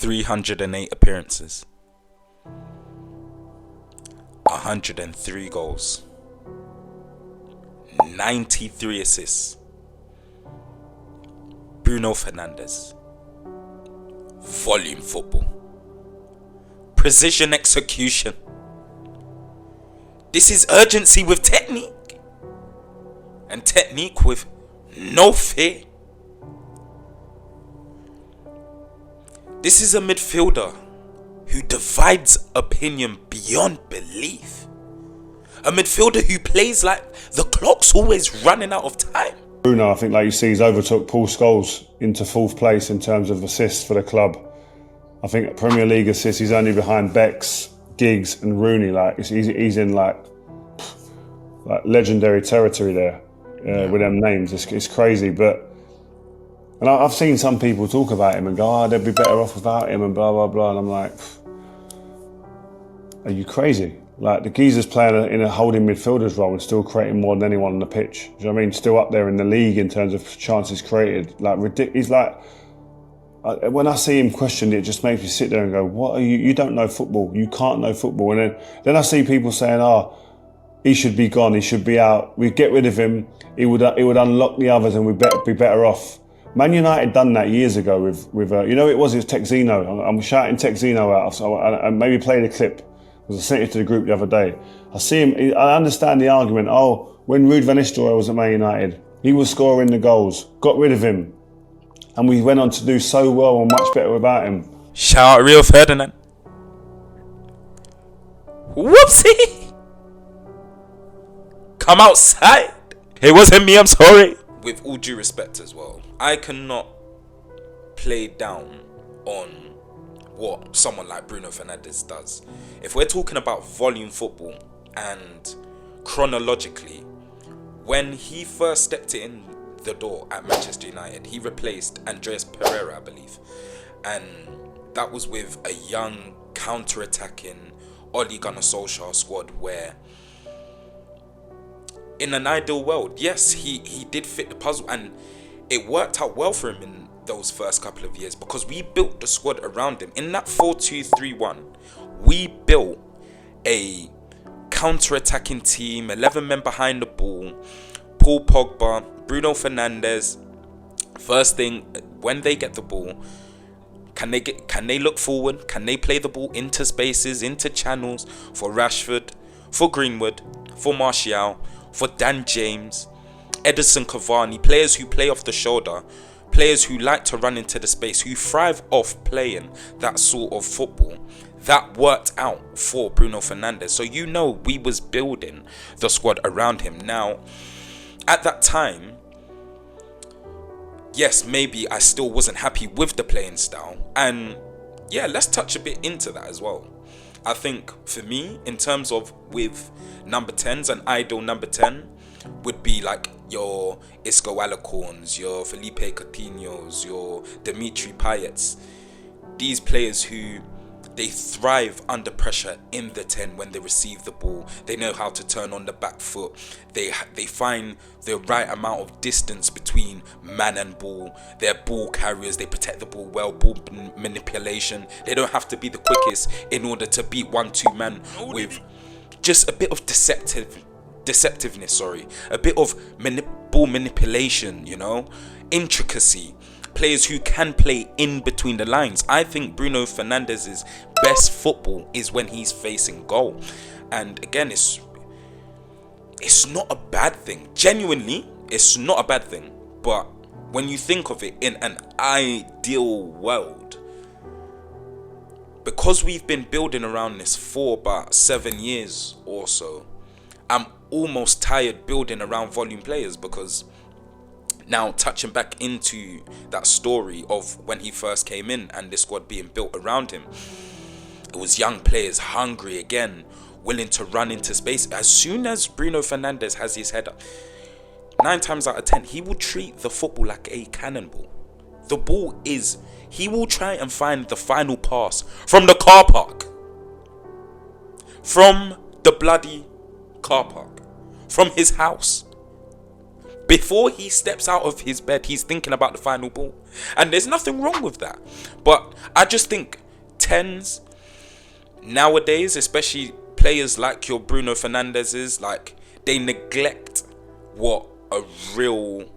308 appearances, 103 goals, 93 assists. Bruno Fernandes. Volume football. Precision execution. This is urgency with technique. And technique with no fear. This is a midfielder who divides opinion beyond belief. A midfielder who plays like the clock's always running out of time. Bruno, I think, like you see, he's overtook Paul Scholes into 4th place in terms of assists for the club. I think at Premier League assists, he's only behind Becks, Giggs and Rooney. Like he's in like legendary territory there with them names. It's crazy, and I've seen some people talk about him and go, "Oh, they'd be better off without him," and blah blah blah. And I'm like, are you crazy? Like, the geezer's playing in a holding midfielder's role and still creating more than anyone on the pitch. Do you know what I mean? Still up there in the league in terms of chances created. Like, he's like, when I see him questioned, it just makes me sit there and go, what are you? You don't know football. You can't know football. And then I see people saying, oh, he should be gone. He should be out. We get rid of him. It would unlock the others and we'd be better off. Man United done that years ago with it was Texino. I'm shouting Texino out. So I maybe play the clip. I sent it to the group the other day. I see him, I understand the argument. Oh, when Ruud van Nistelrooy was at Man United, he was scoring the goals. Got rid of him. And we went on to do so well and much better without him. Shout out Rio Ferdinand. Whoopsie. Come outside. It wasn't me, I'm sorry. With all due respect as well, I cannot play down on what someone like Bruno Fernandes does. If we're talking about volume football and chronologically, when he first stepped in the door at Manchester United, he replaced Andreas Pereira, I believe, and that was with a young counter-attacking Ole Gunnar Solskjaer squad where, in an ideal world, yes, he did fit the puzzle and it worked out well for him in those first couple of years because we built the squad around him. In that 4-2-3-1, we built a counter-attacking team, 11 men behind the ball, Paul Pogba, Bruno Fernandes. First thing, when they get the ball, can they look forward? Can they play the ball into spaces, into channels for Rashford, for Greenwood, for Martial, for Dan James, Edison Cavani, players who play off the shoulder, players who like to run into the space, who thrive off playing that sort of football. That worked out for Bruno Fernandes. So we was building the squad around him. Now, at that time, yes, maybe I still wasn't happy with the playing style. And yeah, let's touch a bit into that as well. I think for me, in terms of with number 10s, an ideal number 10 would be like your Isco Alacorns, your Felipe Coutinhos, your Dimitri Payets. These players who they thrive under pressure in the 10 when they receive the ball. They know how to turn on the back foot. They find the right amount of distance between man and ball. They're ball carriers. They protect the ball well. Ball manipulation. They don't have to be the quickest in order to beat 1-2 man with just a bit of deceptiveness. A bit of ball manipulation, intricacy. Players who can play in between the lines. I think Bruno Fernandes' best football is when he's facing goal. And again, it's not a bad thing. Genuinely, it's not a bad thing. But when you think of it in an ideal world, because we've been building around this for about 7 years or so, I'm almost tired building around volume players because now, touching back into that story of when he first came in and the squad being built around him, it was young players, hungry again, willing to run into space. As soon as Bruno Fernandes has his head up, 9 times out of 10, he will treat the football like a cannonball. The ball is, he will try and find the final pass from the car park. From the bloody car park. From his house. Before he steps out of his bed, he's thinking about the final ball. And there's nothing wrong with that. But I just think 10s nowadays, especially players like your Bruno Fernandez's, like, they neglect what a real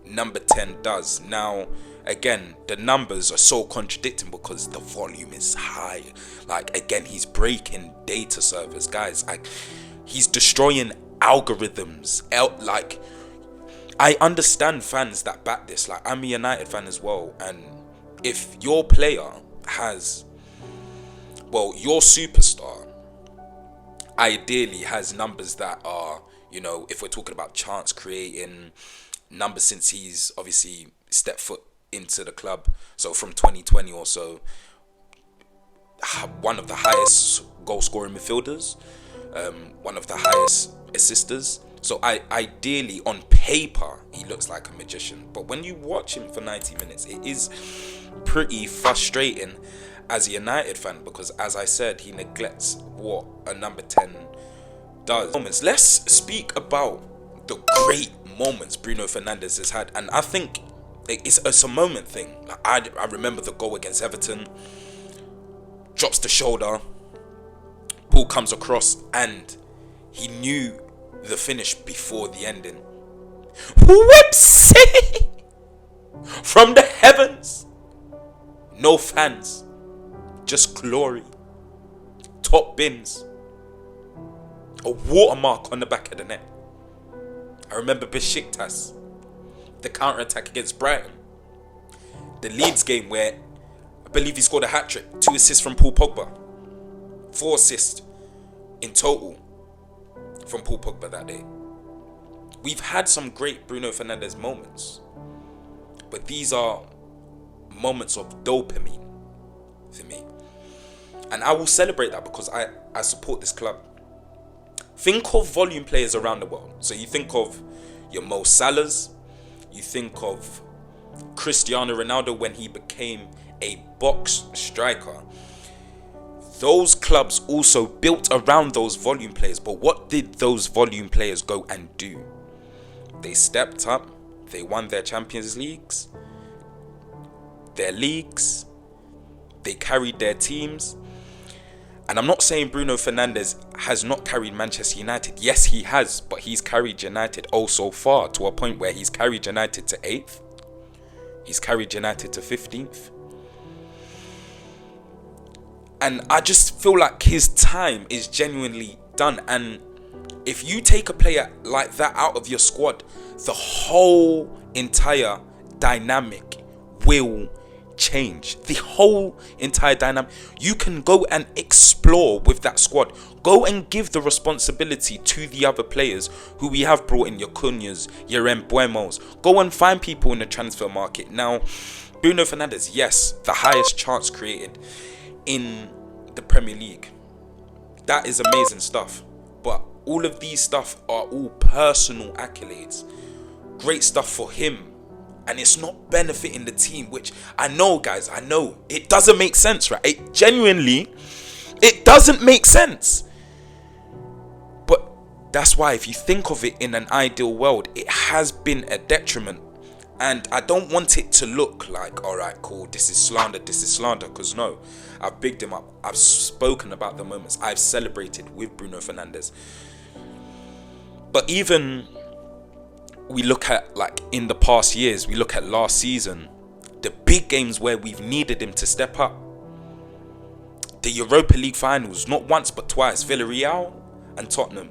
number 10 does. Now, again, the numbers are so contradicting because the volume is high. Like, again, he's breaking data servers, guys. Like, he's destroying algorithms. Like, I understand fans that back this. Like, I'm a United fan as well. And if your player has, well, your superstar ideally has numbers that are, you know, if we're talking about chance creating numbers since he's obviously stepped foot into the club, so from 2020 or so, one of the highest goal scoring midfielders, one of the highest assisters. So ideally, on paper, he looks like a magician. But when you watch him for 90 minutes, it is pretty frustrating as a United fan because, as I said, he neglects what a number 10 does. Let's speak about the great moments Bruno Fernandes has had. And I think it's a moment thing. I remember the goal against Everton. Drops the shoulder. Ball comes across and he knew the finish before the ending. Whoopsie! From the heavens. No fans. Just glory. Top bins. A watermark on the back of the net. I remember Besiktas. The counter-attack against Brighton. The Leeds game where I believe he scored a hat-trick. 2 assists from Paul Pogba. 4 assists in total from Paul Pogba that day. We've had some great Bruno Fernandes moments, but these are moments of dopamine for me, and I will celebrate that because I support this club. Think of volume players around the world. So you think of your Mo Salahs, you think of Cristiano Ronaldo when he became a box striker. Those clubs also built around those volume players. But what did those volume players go and do? They stepped up. They won their Champions Leagues, their leagues. They carried their teams. And I'm not saying Bruno Fernandes has not carried Manchester United. Yes, he has. But he's carried United oh so far, to a point where he's carried United to 8th. He's carried United to 15th. And I just feel like his time is genuinely done. And if you take a player like that out of your squad, the whole entire dynamic will change. The whole entire dynamic. You can go and explore with that squad. Go and give the responsibility to the other players who we have brought in, your Cunhas, your Mbuemos. Go and find people in the transfer market. Now, Bruno Fernandes, yes, the highest chance created in the Premier League. That is amazing stuff. But all of these stuff are all personal accolades. Great stuff for him. And it's not benefiting the team, which I know, guys, I know. It doesn't make sense, right? It doesn't make sense. But that's why if you think of it in an ideal world, it has been a detriment. And I don't want it to look like, all right, cool, this is slander. Because no, I've bigged him up. I've spoken about the moments. I've celebrated with Bruno Fernandes. But even we look at, like, in the past years, we look at last season, the big games where we've needed him to step up. The Europa League finals, not once but twice, Villarreal and Tottenham.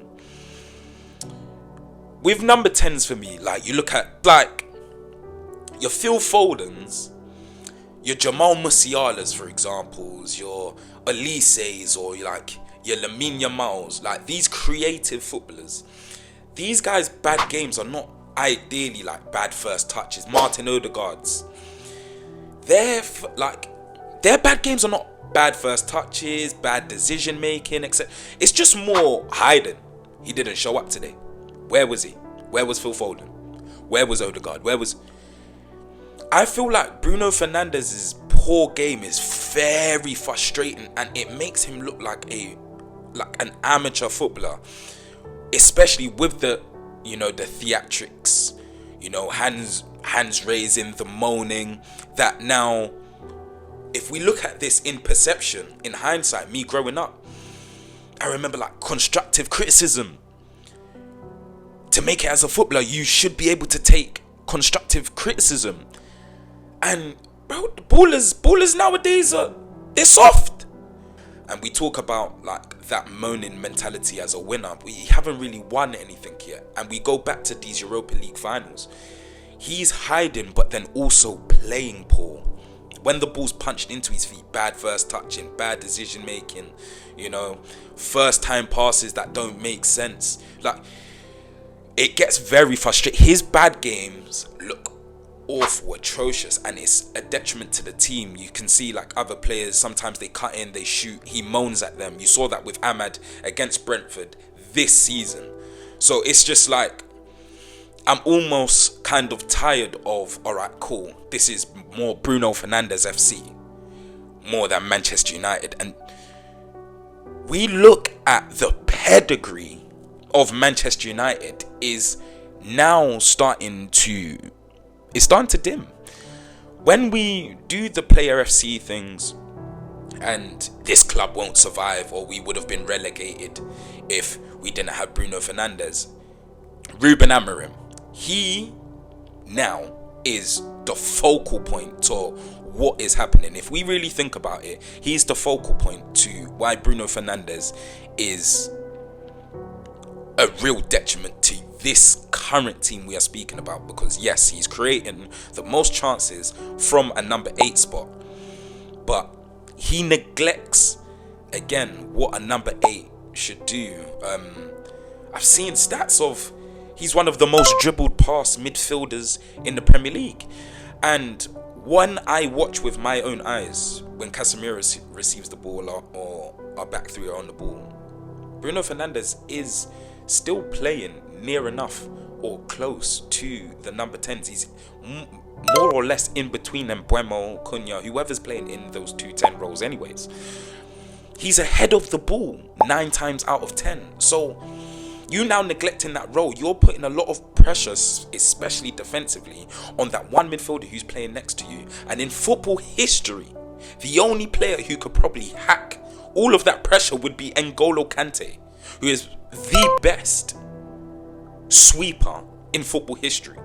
With number 10s for me, like, you look at, like, your Phil Fodens, your Jamal Musialas, for example, your Elises, or like your Lamine Yamals, like these creative footballers. These guys' bad games are not ideally like bad first touches. Martin Odegaard's, their bad games are not bad first touches, bad decision making, etc. It's just more hiding. He didn't show up today. Where was he? Where was Phil Foden? Where was Odegaard? I feel like Bruno Fernandes' poor game is very frustrating, and it makes him look like an amateur footballer, especially with the theatrics. hands raising, the moaning. That now, if we look at this in perception, in hindsight, me growing up, I remember like constructive criticism. To make it as a footballer, you should be able to take constructive criticism. And bro, the ballers nowadays they're soft. And we talk about like that moaning mentality as a winner. We haven't really won anything yet. And we go back to these Europa League finals. He's hiding, but then also playing poor. When the ball's punched into his feet, bad first touching, bad decision making, first time passes that don't make sense. Like, it gets very frustrating. His bad games look awful, atrocious, and it's a detriment to the team. You can see like other players, sometimes they cut in, they shoot, he moans at them. You saw that with Ahmad against Brentford this season. So it's just like, I'm almost kind of tired of, alright, cool, this is more Bruno Fernandes FC more than Manchester United. And we look at the pedigree of Manchester United is now starting to dim. When we do the player FC things, and this club won't survive, or we would have been relegated if we didn't have Bruno Fernandes, Ruben Amorim, he now is the focal point to what is happening. If we really think about it, he's the focal point to why Bruno Fernandes is a real detriment to this current team we are speaking about. Because yes, he's creating the most chances from a number 8 spot, but he neglects again what a number 8 should do. I've seen stats of he's one of the most dribbled past midfielders in the Premier League. And when I watch with my own eyes, when Casemiro receives the ball or our back three are on the ball, Bruno Fernandes is still playing near enough or close to the number 10s. He's more or less in between them, Buemo, Cunha, whoever's playing in those 2-10 roles anyways. He's ahead of the ball 9 times out of 10. So you now neglecting that role, you're putting a lot of pressure, especially defensively, on that one midfielder who's playing next to you. And in football history, the only player who could probably hack all of that pressure would be N'Golo Kante, who is the best sweeper in football history.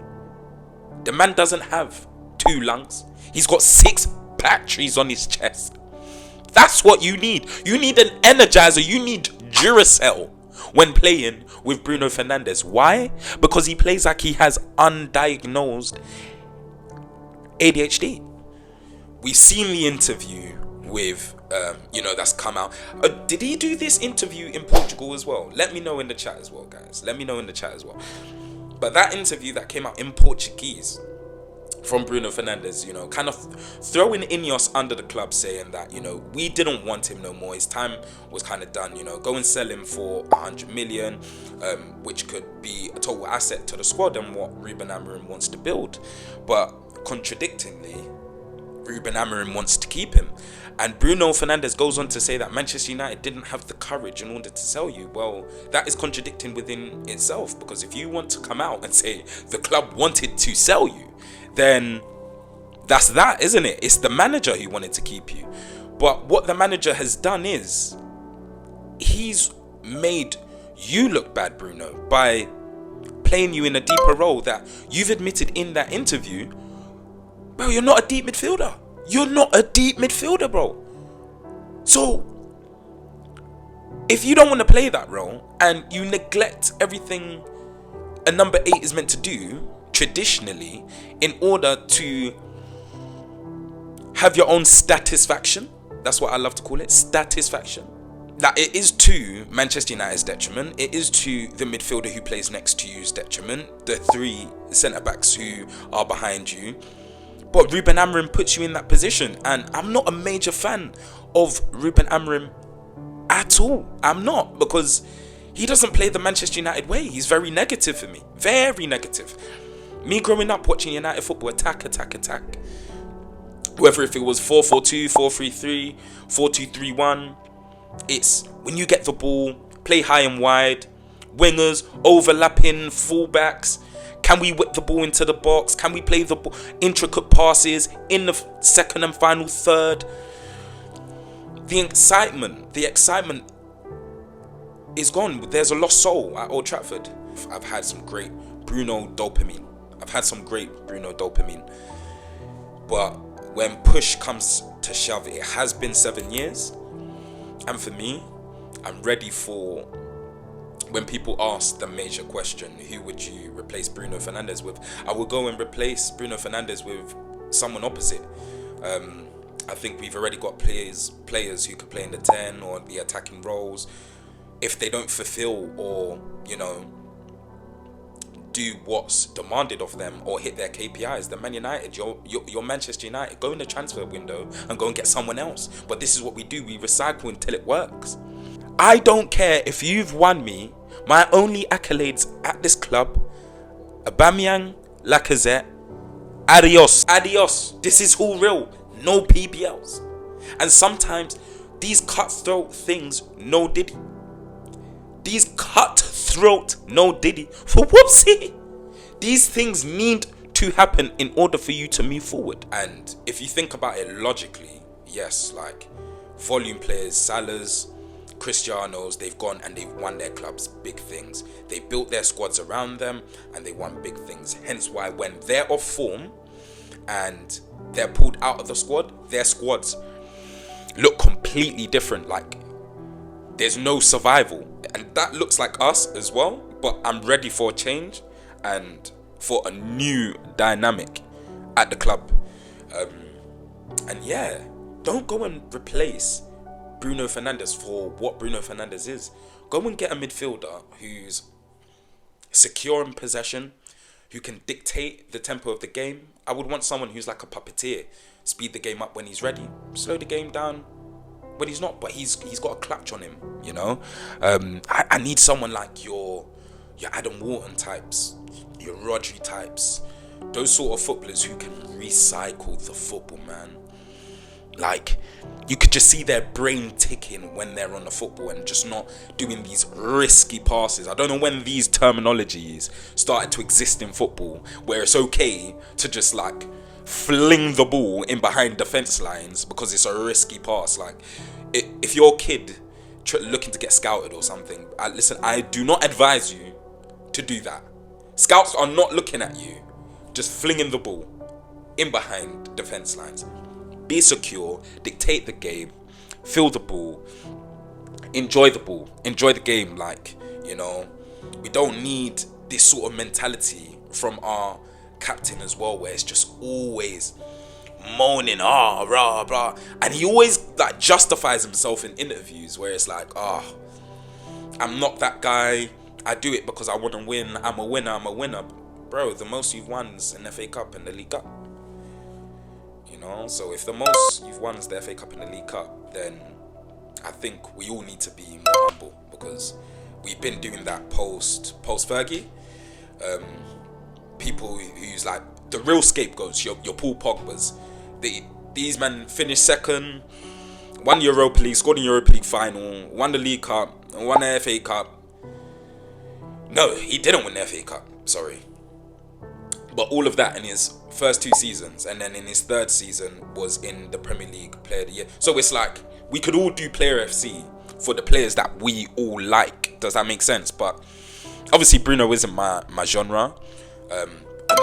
The man doesn't have 2 lungs. He's got 6 batteries on his chest. That's what you need. You need an energizer. You need Duracell when playing with Bruno Fernandes. Why? Because he plays like he has undiagnosed ADHD. We've seen the interview with, that's come out. Did he do this interview in Portugal as well? Let me know in the chat as well, guys. Let me know in the chat as well. But that interview that came out in Portuguese from Bruno Fernandes, kind of throwing Ineos under the club, saying that, we didn't want him no more. His time was kind of done, go and sell him for 100 million, which could be a total asset to the squad and what Ruben Amorim wants to build. But contradictingly, Ruben Amorim wants to keep him. And Bruno Fernandes goes on to say that Manchester United didn't have the courage in order to sell you. Well, that is contradicting within itself, because if you want to come out and say the club wanted to sell you, then that's that, isn't it? It's the manager who wanted to keep you. But what the manager has done is he's made you look bad, Bruno, by playing you in a deeper role that you've admitted in that interview. Bro, you're not a deep midfielder. You're not a deep midfielder, bro. So if you don't want to play that role and you neglect everything a number 8 is meant to do traditionally in order to have your own satisfaction, that's what I love to call it, satisfaction. That it is to Manchester United's detriment. It is to the midfielder who plays next to you's detriment. The 3 centre-backs who are behind you. But Ruben Amorim puts you in that position. And I'm not a major fan of Ruben Amorim at all. I'm not. Because he doesn't play the Manchester United way. He's very negative for me. Very negative. Me growing up watching United football, attack. Whether if it was 4-4-2, 4-3-3, 4-2-3-1. It's when you get the ball, play high and wide, wingers, overlapping, fullbacks, Can we whip the ball into the box? Can we play the intricate passes in the second and final third? The excitement is gone. There's a lost soul at Old Trafford. I've had some great Bruno dopamine. But when push comes to shove, it has been 7 years. And for me, I'm ready for when people ask the major question, who would you replace Bruno Fernandes with? I will go and replace Bruno Fernandes with someone opposite. I think we've already got players who could play in the 10 or the attacking roles. If they don't fulfill or, do what's demanded of them or hit their KPIs, then Man United, you're Manchester United. Go in the transfer window and go and get someone else. But this is what we do. We recycle until it works. I don't care if you've won me. My only accolades at this club, Aubameyang, Lacazette, adios. This is all real. No BBLs. And sometimes these cutthroat things, no Diddy. For whoopsie. These things need to happen in order for you to move forward. And if you think about it logically, yes, like volume players, Salahs, Cristianos, they've gone and they've won their clubs big things. They built their squads around them and they won big things. Hence why when they're off form and they're pulled out of the squad, their squads look completely different. Like there's no survival. And that looks like us as well. But I'm ready for a change and for a new dynamic at the club. And yeah, don't go and replace Bruno Fernandes for what Bruno Fernandes is. Go and get a midfielder who's secure in possession, who can dictate the tempo of the game. I would want someone who's like a puppeteer. Speed the game up when he's ready, slow the game down when he's not, but he's got a clutch on him, I need someone like your Adam Wharton types, your Rodri types, those sort of footballers who can recycle the football, man. Like, you could just see their brain ticking when they're on the football and just not doing these risky passes. I don't know when these terminologies started to exist in football, where it's okay to just like fling the ball in behind defense lines because it's a risky pass. Like, if you're a kid looking to get scouted or something, I do not advise you to do that. Scouts are not looking at you just flinging the ball in behind defense lines. Be secure, dictate the game, feel the ball, enjoy the game. Like, we don't need this sort of mentality from our captain as well, where it's just always moaning, rah, blah. And he always like justifies himself in interviews where it's like, I'm not that guy. I do it because I want to win. I'm a winner. Bro, the most you've won is an FA Cup and the League Cup. So if the most you've won is the FA Cup and the League Cup, then I think we all need to be more humble, because we've been doing that post Fergie. People who's like the real scapegoats, your Paul Pogba's. These men finished second, won Europa League, scored in Europa League final, won the League Cup, and won the FA Cup. No, he didn't win the FA Cup, sorry. But all of that in his first 2 seasons, and then in his 3rd season was in the Premier League Player of the Year. So it's like, we could all do Player FC for the players that we all like. Does that make sense? But obviously Bruno isn't my genre.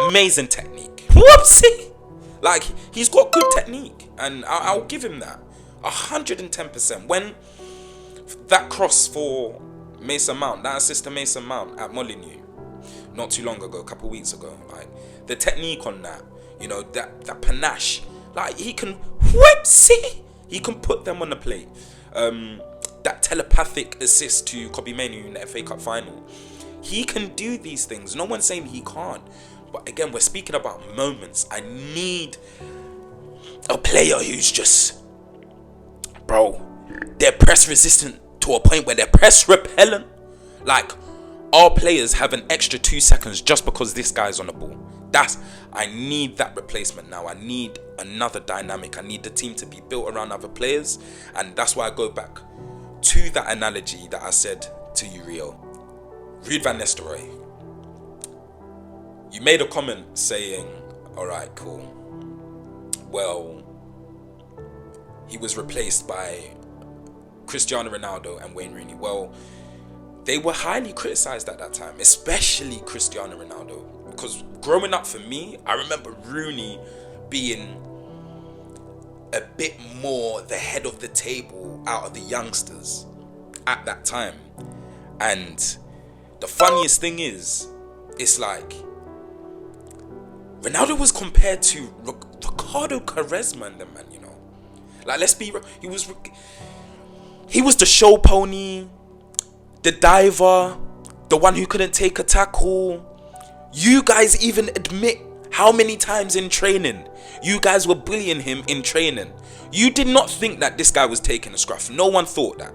Amazing technique. Whoopsie! Like, he's got good technique, and I'll give him that 110%. When that cross for Mason Mount, that assist to Mason Mount at Molineux not too long ago, a couple of weeks ago, like the technique on that, that panache, like he can he can put them on the plate. That telepathic assist to Kobbie Mainoo in the FA Cup final, he can do these things. No one's saying he can't, but again, we're speaking about moments. I need a player who's just, bro, they're press resistant to a point where they're press repellent. Like, our players have an extra 2 seconds just because this guy's on the ball. I need that replacement now. I need another dynamic. I need the team to be built around other players. And that's why I go back to that analogy that I said to you, Rio. Ruud van Nistelrooy. You made a comment saying, all right, cool. Well, he was replaced by Cristiano Ronaldo and Wayne Rooney. Well, they were highly criticized at that time, especially Cristiano Ronaldo. Because growing up for me, I remember Rooney being a bit more the head of the table out of the youngsters at that time. And the funniest thing is, it's like Ronaldo was compared to Ricardo Quaresma and the man, you know. Like, let's be real, he was the show pony, the diver, the one who couldn't take a tackle. You guys even admit how many times in training you guys were bullying him in training. You did not think that this guy was taking a scruff. No one thought that.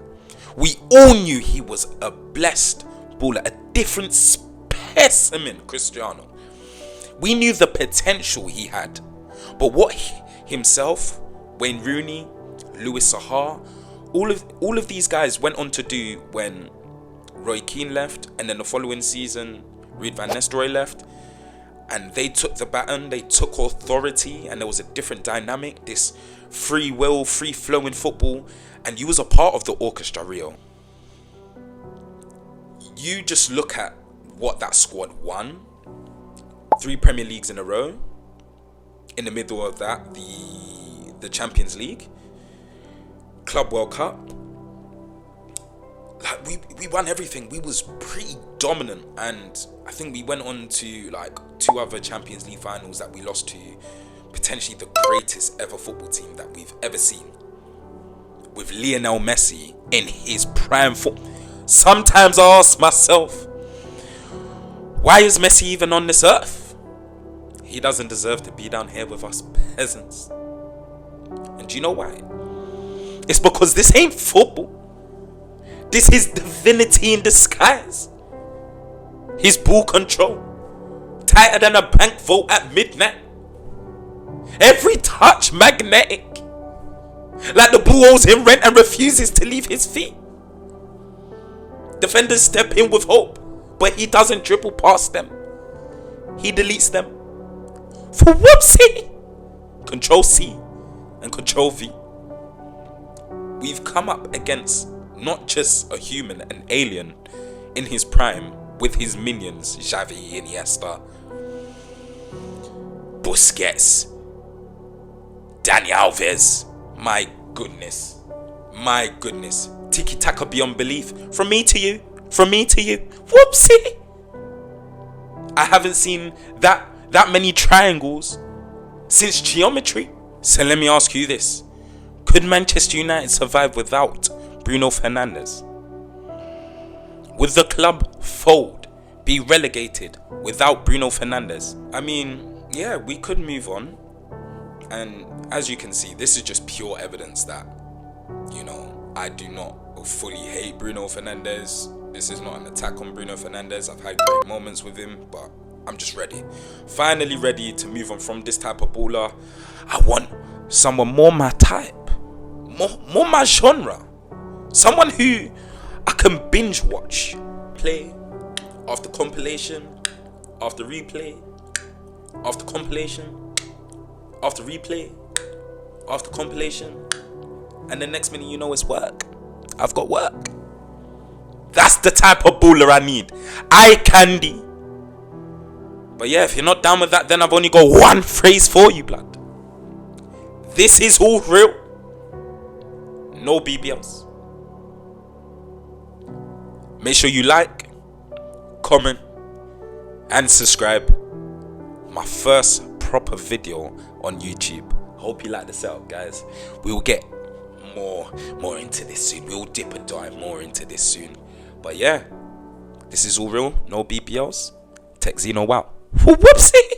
We all knew he was a blessed baller, a different specimen, Cristiano. We knew the potential he had. But what himself, Wayne Rooney, Louis Saha, all of these guys went on to do when Roy Keane left, and then the following season Ruud van Nistelrooy left, and they took the baton, they took authority, and there was a different dynamic, this free will, free flowing football, and you was a part of the orchestra, Rio. You just look at what that squad won. 3 Premier Leagues in a row. In the middle of that, the Champions League, Club World Cup. Like, we won everything. We was pretty dominant, and I think we went on to like 2 other Champions League finals that we lost to potentially the greatest ever football team that we've ever seen, with Lionel Messi in his prime form. Sometimes I ask myself, why is Messi even on this earth? He doesn't deserve to be down here with us peasants. And do you know why? It's because this ain't football. This is divinity in disguise. His ball control, tighter than a bank vault at midnight. Every touch magnetic, like the ball owes him rent and refuses to leave his feet. Defenders step in with hope, but he doesn't dribble past them. He deletes them. For whoopsie! Control C and Control V. We've come up against not just a human, an alien in his prime with his minions, Xavi, Iniesta, Busquets, Dani Alves. My goodness. Tiki-taka beyond belief. From me to you. Whoopsie! I haven't seen that many triangles since geometry. So let me ask you this. Could Manchester United survive without Bruno Fernandes? Would the club fold, be relegated without Bruno Fernandes? I mean, yeah, we could move on. And as you can see, this is just pure evidence that, you know, I do not fully hate Bruno Fernandes. This is not an attack on Bruno Fernandes. I've had great moments with him, but I'm just ready. Finally ready to move on from this type of baller. I want someone more my type. More my genre. Someone who I can binge watch. Play after compilation, after replay, after compilation, after replay, after compilation. And the next minute you know it's work. I've got work. That's the type of baller I need. Eye candy. But yeah, if you're not down with that, then I've only got one phrase for you, blood. This is all real. No BBLs. Make sure you like, comment, and subscribe. My first proper video on YouTube. Hope you like the setup, guys. We will get more into this soon. We'll dip and dive more into this soon. But yeah, this is all real. No BBLs. Tech Zeno out. Whoopsie.